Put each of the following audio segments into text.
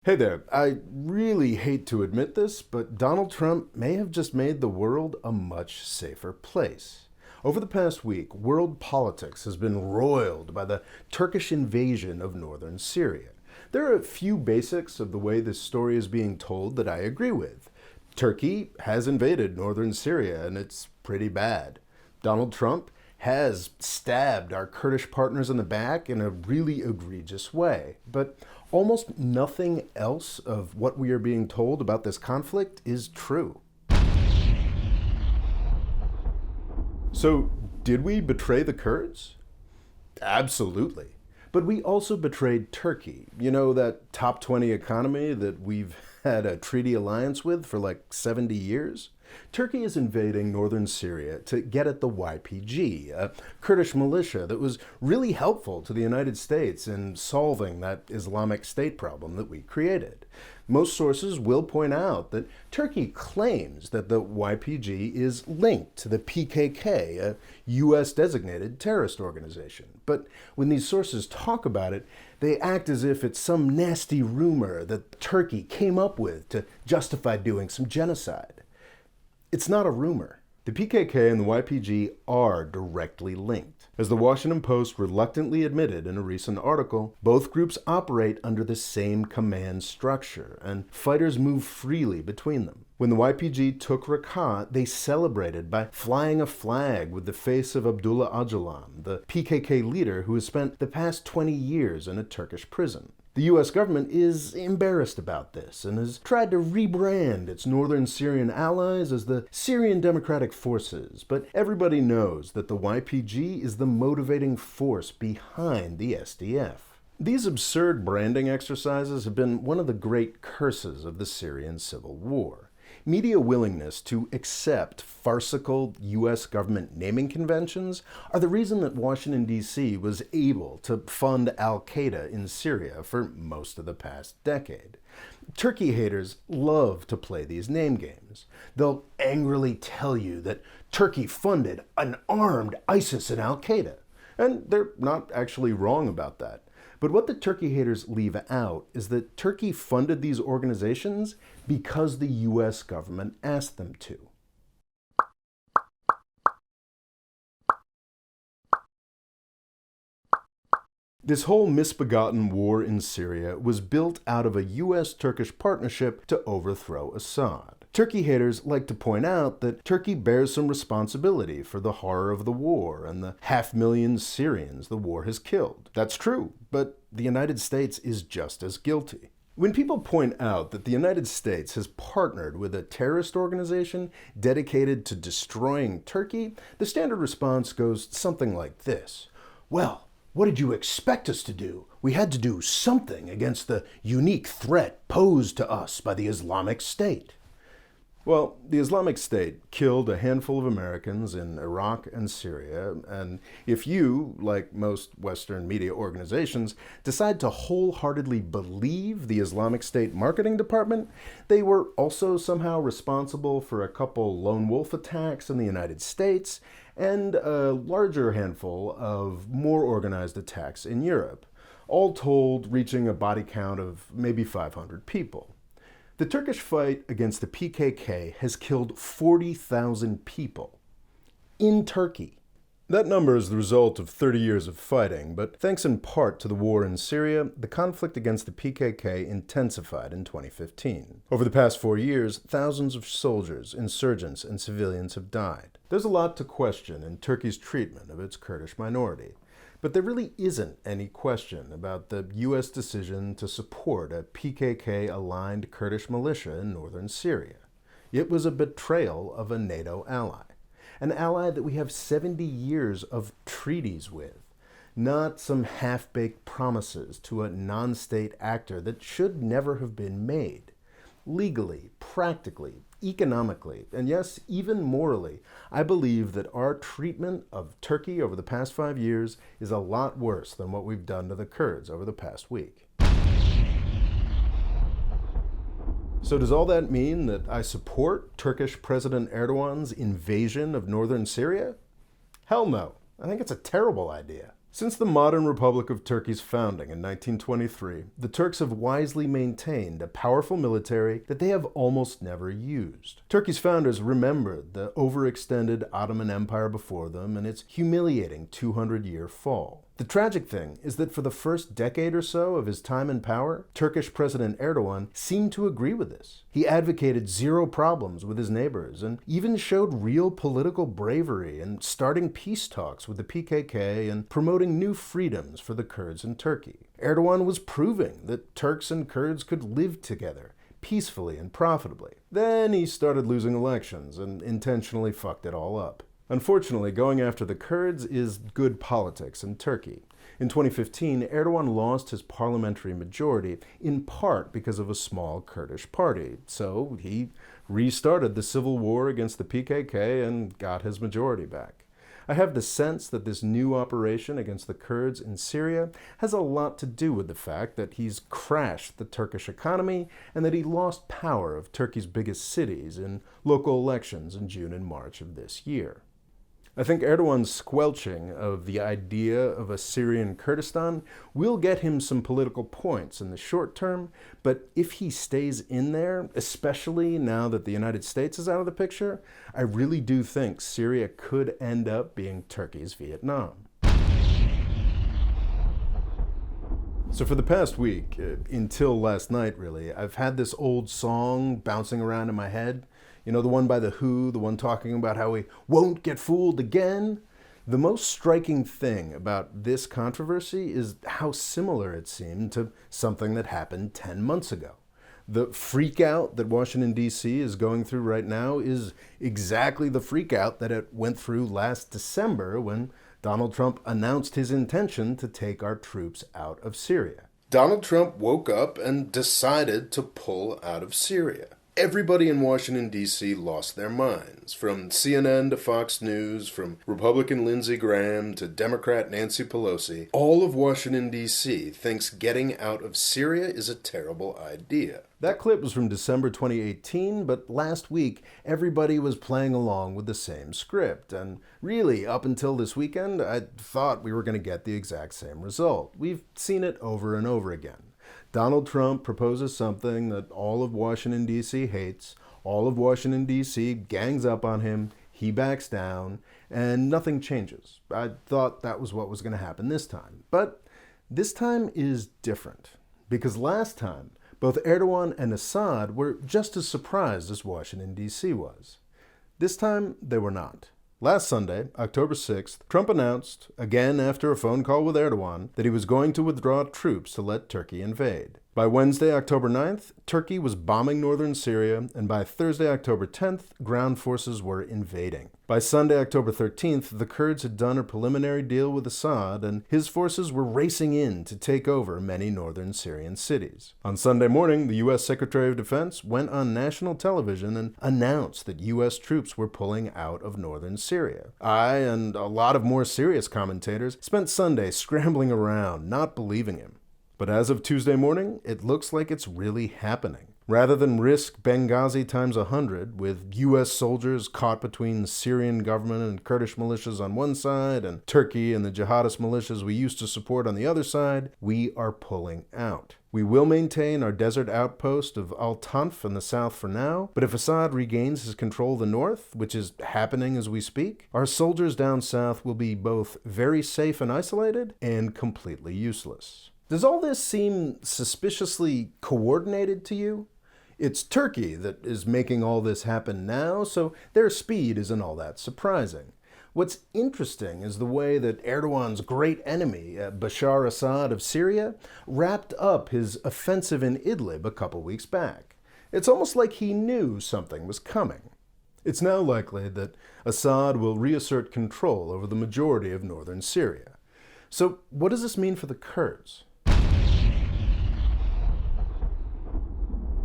Hey there, I really hate to admit this, but Donald Trump may have just made the world a much safer place. Over the past week, world politics has been roiled by the Turkish invasion of northern Syria. There are a few basics of the way this story is being told that I agree with. Turkey has invaded northern Syria, and it's pretty bad. Donald Trump has stabbed our Kurdish partners in the back in a really egregious way. But almost nothing else of what we are being told about this conflict is true. So, did we betray the Kurds? Absolutely. But we also betrayed Turkey. You know, that top 20 economy that we've had a treaty alliance with for like 70 years? Turkey is invading northern Syria to get at the YPG, a Kurdish militia that was really helpful to the United States in solving that Islamic State problem that we created. Most sources will point out that Turkey claims that the YPG is linked to the PKK, a US-designated terrorist organization. But when these sources talk about it, they act as if it's some nasty rumor that Turkey came up with to justify doing some genocide. It's not a rumor. The PKK and the YPG are directly linked. As the Washington Post reluctantly admitted in a recent article, both groups operate under the same command structure, and fighters move freely between them. When the YPG took Raqqa, they celebrated by flying a flag with the face of Abdullah Öcalan, the PKK leader who has spent the past 20 years in a Turkish prison. The US government is embarrassed about this and has tried to rebrand its northern Syrian allies as the Syrian Democratic Forces, but everybody knows that the YPG is the motivating force behind the SDF. These absurd branding exercises have been one of the great curses of the Syrian civil war. Media willingness to accept farcical US government naming conventions are the reason that Washington, D.C. was able to fund al-Qaeda in Syria for most of the past decade. Turkey haters love to play these name games. They'll angrily tell you that Turkey funded an armed ISIS and al-Qaeda. And they're not actually wrong about that. But what the Turkey haters leave out is that Turkey funded these organizations because the US government asked them to. This whole misbegotten war in Syria was built out of a US-Turkish partnership to overthrow Assad. Turkey haters like to point out that Turkey bears some responsibility for the horror of the war and the 500,000 Syrians the war has killed. That's true, but the United States is just as guilty. When people point out that the United States has partnered with a terrorist organization dedicated to destroying Turkey, the standard response goes something like this. Well, what did you expect us to do? We had to do something against the unique threat posed to us by the Islamic State. Well, the Islamic State killed a handful of Americans in Iraq and Syria, and if you, like most Western media organizations, decide to wholeheartedly believe the Islamic State marketing department, they were also somehow responsible for a couple lone wolf attacks in the United States and a larger handful of more organized attacks in Europe, all told reaching a body count of maybe 500 people. The Turkish fight against the PKK has killed 40,000 people in Turkey. That number is the result of 30 years of fighting, but thanks in part to the war in Syria, the conflict against the PKK intensified in 2015. Over the past 4 years, thousands of soldiers, insurgents, and civilians have died. There's a lot to question in Turkey's treatment of its Kurdish minority. But there really isn't any question about the U.S. decision to support a PKK-aligned Kurdish militia in northern Syria. It was a betrayal of a NATO ally, an ally that we have 70 years of treaties with, not some half-baked promises to a non-state actor that should never have been made. Legally, practically, economically, and yes, even morally, I believe that our treatment of Turkey over the past 5 years is a lot worse than what we've done to the Kurds over the past week. So does all that mean that I support Turkish President Erdogan's invasion of northern Syria? Hell no. I think it's a terrible idea. Since the modern Republic of Turkey's founding in 1923, the Turks have wisely maintained a powerful military that they have almost never used. Turkey's founders remembered the overextended Ottoman Empire before them and its humiliating 200-year fall. The tragic thing is that for the first decade or so of his time in power, Turkish President Erdogan seemed to agree with this. He advocated zero problems with his neighbors and even showed real political bravery in starting peace talks with the PKK and promoting new freedoms for the Kurds in Turkey. Erdogan was proving that Turks and Kurds could live together peacefully and profitably. Then he started losing elections and intentionally fucked it all up. Unfortunately, going after the Kurds is good politics in Turkey. In 2015, Erdogan lost his parliamentary majority, in part because of a small Kurdish party. So he restarted the civil war against the PKK and got his majority back. I have the sense that this new operation against the Kurds in Syria has a lot to do with the fact that he's crashed the Turkish economy and that he lost power of Turkey's biggest cities in local elections in June and March of this year. I think Erdogan's squelching of the idea of a Syrian Kurdistan will get him some political points in the short term, but if he stays in there, especially now that the United States is out of the picture, I really do think Syria could end up being Turkey's Vietnam. So for the past week, until last night really, I've had this old song bouncing around in my head. You know, the one by The Who, the one talking about how we won't get fooled again? The most striking thing about this controversy is how similar it seemed to something that happened 10 months ago. The freak out that Washington, D.C. is going through right now is exactly the freak out that it went through last December when Donald Trump announced his intention to take our troops out of Syria. Donald Trump woke up and decided to pull out of Syria. Everybody in Washington, D.C. lost their minds, from CNN to Fox News, from Republican Lindsey Graham to Democrat Nancy Pelosi. All of Washington, D.C. thinks getting out of Syria is a terrible idea. That clip was from December 2018, but last week, everybody was playing along with the same script. And really, up until this weekend, I thought we were going to get the exact same result. We've seen it over and over again. Donald Trump proposes something that all of Washington, D.C. hates. All of Washington, D.C. gangs up on him. He backs down, and nothing changes. I thought that was what was going to happen this time. But this time is different, because last time, both Erdogan and Assad were just as surprised as Washington, D.C. was. This time, they were not. Last Sunday, October 6th, Trump announced, again after a phone call with Erdogan, that he was going to withdraw troops to let Turkey invade. By Wednesday, October 9th, Turkey was bombing northern Syria, and by Thursday, October 10th, ground forces were invading. By Sunday, October 13th, the Kurds had done a preliminary deal with Assad, and his forces were racing in to take over many northern Syrian cities. On Sunday morning, the U.S. Secretary of Defense went on national television and announced that U.S. troops were pulling out of northern Syria. I, and a lot of more serious commentators, spent Sunday scrambling around, not believing him. But as of Tuesday morning, it looks like it's really happening. Rather than risk Benghazi times 100, with U.S. soldiers caught between Syrian government and Kurdish militias on one side, and Turkey and the jihadist militias we used to support on the other side, we are pulling out. We will maintain our desert outpost of Al-Tanf in the south for now, but if Assad regains his control of the north, which is happening as we speak, our soldiers down south will be both very safe and isolated and completely useless. Does all this seem suspiciously coordinated to you? It's Turkey that is making all this happen now, so their speed isn't all that surprising. What's interesting is the way that Erdogan's great enemy, Bashar Assad of Syria, wrapped up his offensive in Idlib a couple weeks back. It's almost like he knew something was coming. It's now likely that Assad will reassert control over the majority of northern Syria. So what does this mean for the Kurds?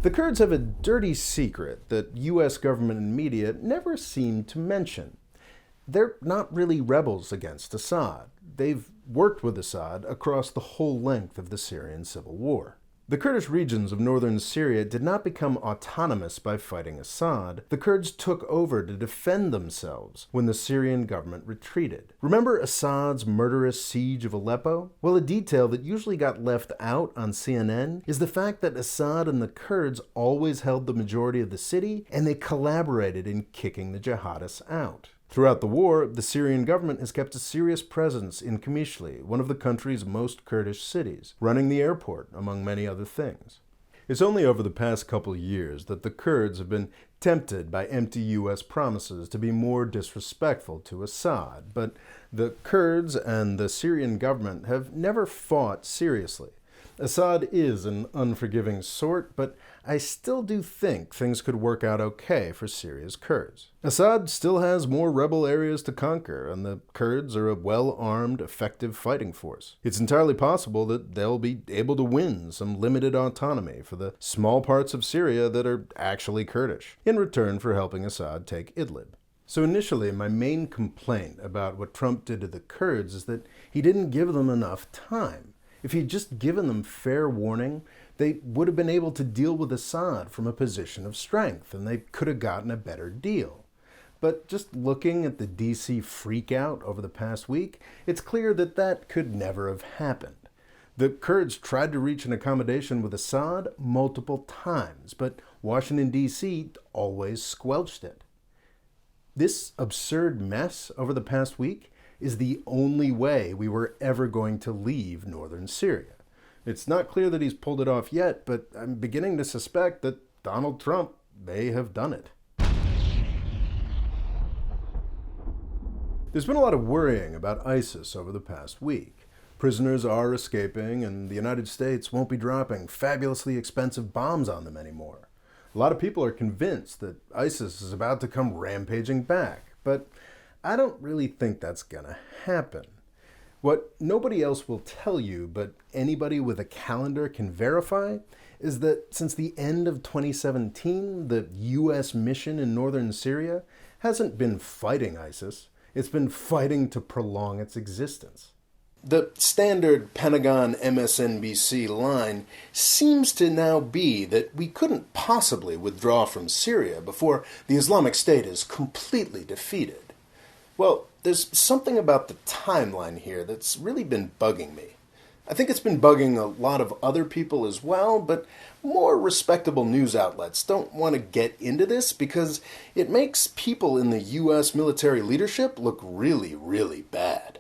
The Kurds have a dirty secret that U.S. government and media never seem to mention. They're not really rebels against Assad. They've worked with Assad across the whole length of the Syrian civil war. The Kurdish regions of northern Syria did not become autonomous by fighting Assad. The Kurds took over to defend themselves when the Syrian government retreated. Remember Assad's murderous siege of Aleppo? Well, a detail that usually got left out on CNN is the fact that Assad and the Kurds always held the majority of the city, and they collaborated in kicking the jihadists out. Throughout the war, the Syrian government has kept a serious presence in Qamishli, one of the country's most Kurdish cities, running the airport, among many other things. It's only over the past couple of years that the Kurds have been tempted by empty U.S. promises to be more disrespectful to Assad, but the Kurds and the Syrian government have never fought seriously. Assad is an unforgiving sort, but I still do think things could work out okay for Syria's Kurds. Assad still has more rebel areas to conquer, and the Kurds are a well-armed, effective fighting force. It's entirely possible that they'll be able to win some limited autonomy for the small parts of Syria that are actually Kurdish, in return for helping Assad take Idlib. So initially, my main complaint about what Trump did to the Kurds is that he didn't give them enough time. If he'd just given them fair warning, they would have been able to deal with Assad from a position of strength, and they could have gotten a better deal. But just looking at the DC freakout over the past week, it's clear that that could never have happened. The Kurds tried to reach an accommodation with Assad multiple times, but Washington, D.C. always squelched it. This absurd mess over the past week is the only way we were ever going to leave northern Syria. It's not clear that he's pulled it off yet, but I'm beginning to suspect that Donald Trump may have done it. There's been a lot of worrying about ISIS over the past week. Prisoners are escaping, and the United States won't be dropping fabulously expensive bombs on them anymore. A lot of people are convinced that ISIS is about to come rampaging back, but I don't really think that's gonna happen. What nobody else will tell you, but anybody with a calendar can verify, is that since the end of 2017, the U.S. mission in northern Syria hasn't been fighting ISIS, it's been fighting to prolong its existence. The standard Pentagon MSNBC line seems to now be that we couldn't possibly withdraw from Syria before the Islamic State is completely defeated. Well, there's something about the timeline here that's really been bugging me. I think it's been bugging a lot of other people as well, but more respectable news outlets don't want to get into this because it makes people in the U.S. military leadership look really, really bad.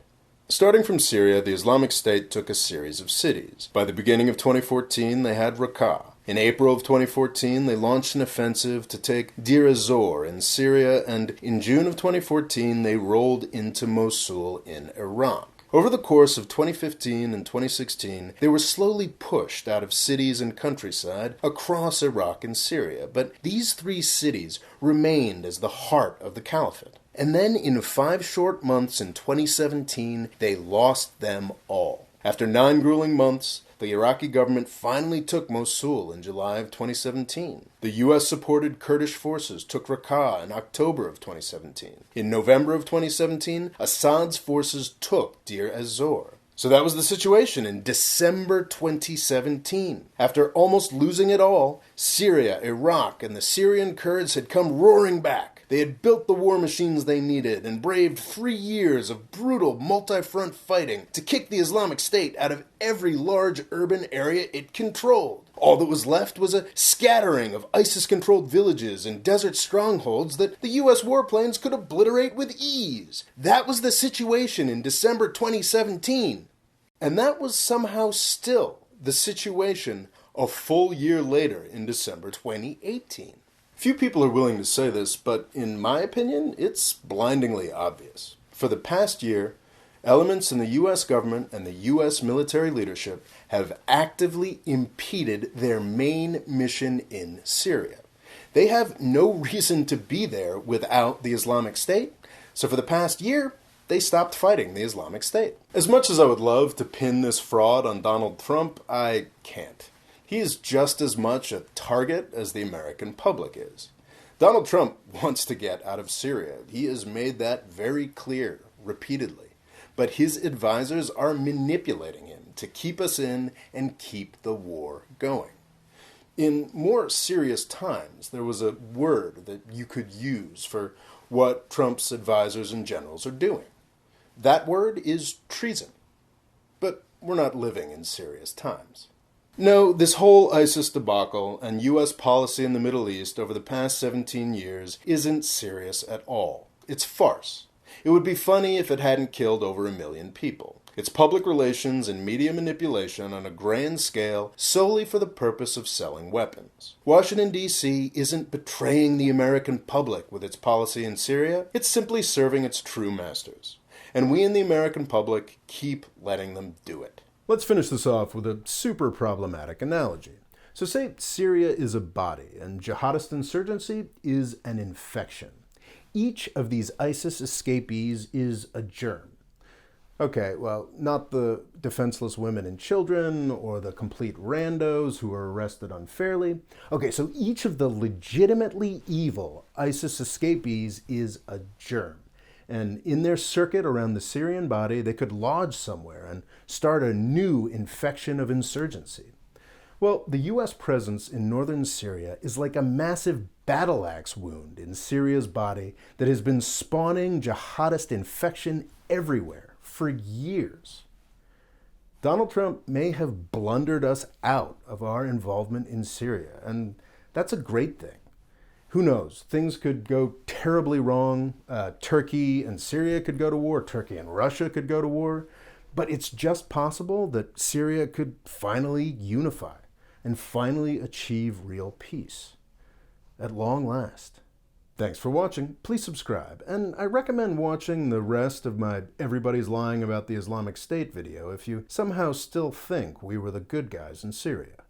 Starting from Syria, the Islamic State took a series of cities. By the beginning of 2014, they had Raqqa. In April of 2014, they launched an offensive to take Deir ez-Zor in Syria, and in June of 2014, they rolled into Mosul in Iraq. Over the course of 2015 and 2016, they were slowly pushed out of cities and countryside across Iraq and Syria, but these three cities remained as the heart of the caliphate. And then in 5 short months in 2017, they lost them all. After 9 grueling months, the Iraqi government finally took Mosul in July of 2017. The U.S.-supported Kurdish forces took Raqqa in October of 2017. In November of 2017, Assad's forces took Deir ez-Zor. So that was the situation in December 2017. After almost losing it all, Syria, Iraq, and the Syrian Kurds had come roaring back. They had built the war machines they needed and braved 3 years of brutal multi-front fighting to kick the Islamic State out of every large urban area it controlled. All that was left was a scattering of ISIS-controlled villages and desert strongholds that the U.S. warplanes could obliterate with ease. That was the situation in December 2017. And that was somehow still the situation a full year later in December 2018. Few people are willing to say this, but in my opinion, it's blindingly obvious. For the past year, elements in the U.S. government and the U.S. military leadership have actively impeded their main mission in Syria. They have no reason to be there without the Islamic State, so for the past year, they stopped fighting the Islamic State. As much as I would love to pin this fraud on Donald Trump, I can't. He is just as much a target as the American public is. Donald Trump wants to get out of Syria. He has made that very clear repeatedly. But his advisors are manipulating him to keep us in and keep the war going. In more serious times, there was a word that you could use for what Trump's advisors and generals are doing. That word is treason. But we're not living in serious times. No, this whole ISIS debacle and U.S. policy in the Middle East over the past 17 years isn't serious at all. It's farce. It would be funny if it hadn't killed over 1 million people. It's public relations and media manipulation on a grand scale solely for the purpose of selling weapons. Washington, D.C. isn't betraying the American public with its policy in Syria. It's simply serving its true masters. And we in the American public keep letting them do it. Let's finish this off with a super problematic analogy. So say Syria is a body and jihadist insurgency is an infection. Each of these ISIS escapees is a germ. Okay, well, not the defenseless women and children or the complete randos who are arrested unfairly. Okay, so each of the legitimately evil ISIS escapees is a germ. And in their circuit around the Syrian body, they could lodge somewhere and start a new infection of insurgency. Well, the U.S. presence in northern Syria is like a massive battle axe wound in Syria's body that has been spawning jihadist infection everywhere for years. Donald Trump may have blundered us out of our involvement in Syria, and that's a great thing. Who knows? Things could go terribly wrong. Turkey and Syria could go to war. Turkey and Russia could go to war. But it's just possible that Syria could finally unify and finally achieve real peace. At long last. Thanks for watching. Please subscribe. And I recommend watching the rest of my Everybody's Lying About the Islamic State video if you somehow still think we were the good guys in Syria.